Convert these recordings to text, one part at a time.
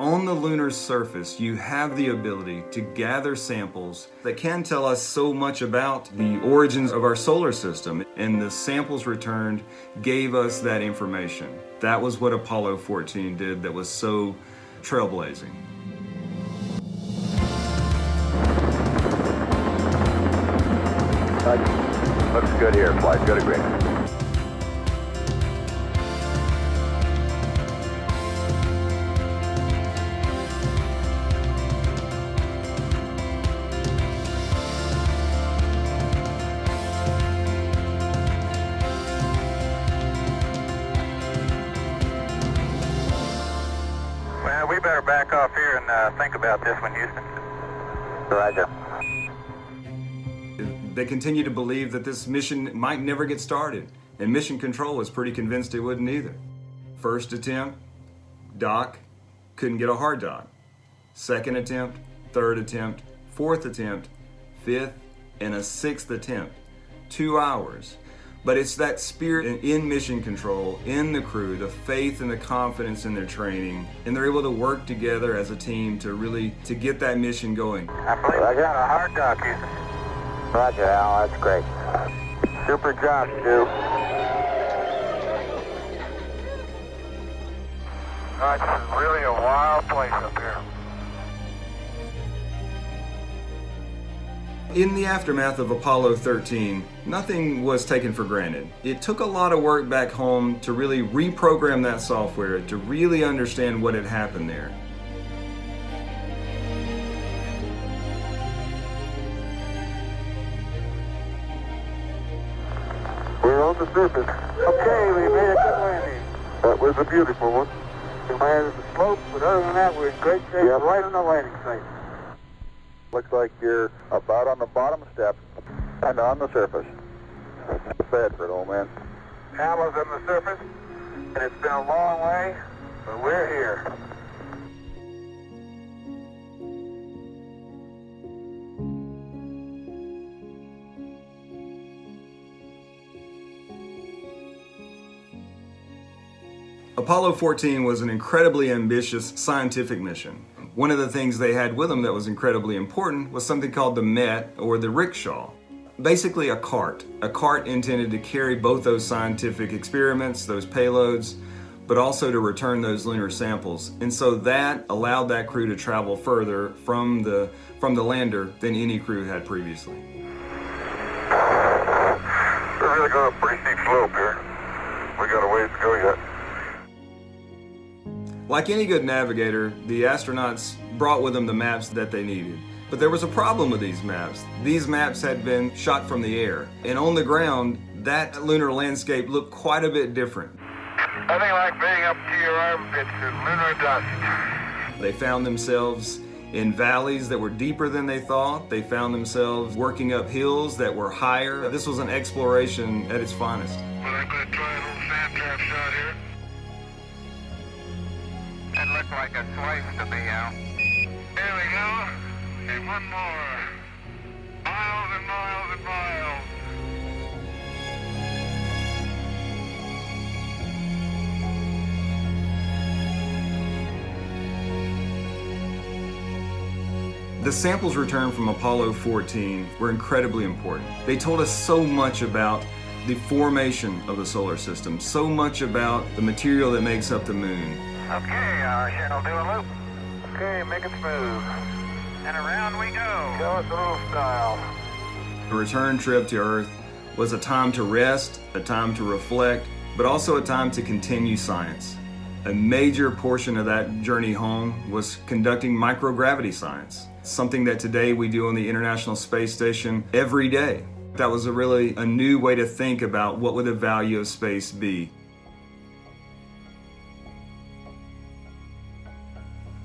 On the lunar surface, you have the ability to gather samples that can tell us so much about the origins of our solar system, and the samples returned gave us that information. That was what Apollo 14 did that was so trailblazing. Looks good here, flight. Good agreement. Well, we better back off here and think about this one, Houston. Roger. They continue to believe that this mission might never get started, and Mission Control was pretty convinced it wouldn't either. First attempt, dock, couldn't get a hard dock. Second attempt, third attempt, fourth attempt, fifth, and a sixth attempt. 2 hours. But it's that spirit in Mission Control, in the crew, the faith and the confidence in their training, and they're able to work together as a team to get that mission going. I believe I got a hard dock, Houston. Roger, Al. That's great. Super job, Stu. This is really a wild place up here. In the aftermath of Apollo 13, nothing was taken for granted. It took a lot of work back home to really reprogram that software, to really understand what had happened there. We're on the surface. Okay, we made a good landing. That was a beautiful one. We landed the slope, but other than that, we're in great shape. Yep. Right on the landing site. Looks like you're about on the bottom step and on the surface. Bedford, old man. Hamlet's on the surface, and it's been a long way, but we're here. Apollo 14 was an incredibly ambitious scientific mission. One of the things they had with them that was incredibly important was something called the MET, or the rickshaw. Basically a cart intended to carry both those scientific experiments, those payloads, but also to return those lunar samples. And so that allowed that crew to travel further from the lander than any crew had previously. We're really going up a pretty steep slope here. We got a ways to go yet. Like any good navigator, the astronauts brought with them the maps that they needed. But there was a problem with these maps. These maps had been shot from the air, and on the ground, that lunar landscape looked quite a bit different. Nothing like being up to your armpits in lunar dust. They found themselves in valleys that were deeper than they thought. They found themselves working up hills that were higher. This was an exploration at its finest. Well, I'm going to try a little sand trap shot here. That looked like a slice to me, Al. Here we go. And one more. Miles and miles and miles. The samples returned from Apollo 14 were incredibly important. They told us so much about the formation of the solar system, so much about the material that makes up the moon. Okay, Channel, do a loop. Okay, make it smooth. And around we go. Show us a little style. The return trip to Earth was a time to rest, a time to reflect, but also a time to continue science. A major portion of that journey home was conducting microgravity science, something that today we do on the International Space Station every day. That was a new way to think about what would the value of space be.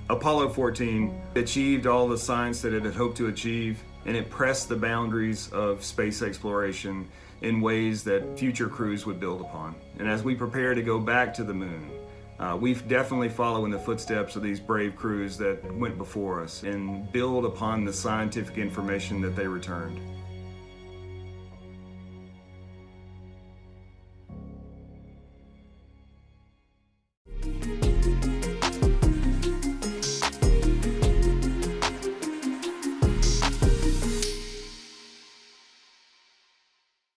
Apollo 14 achieved all the science that it had hoped to achieve, and it pressed the boundaries of space exploration in ways that future crews would build upon. And as we prepare to go back to the moon, we've definitely followed in the footsteps of these brave crews that went before us and build upon the scientific information that they returned.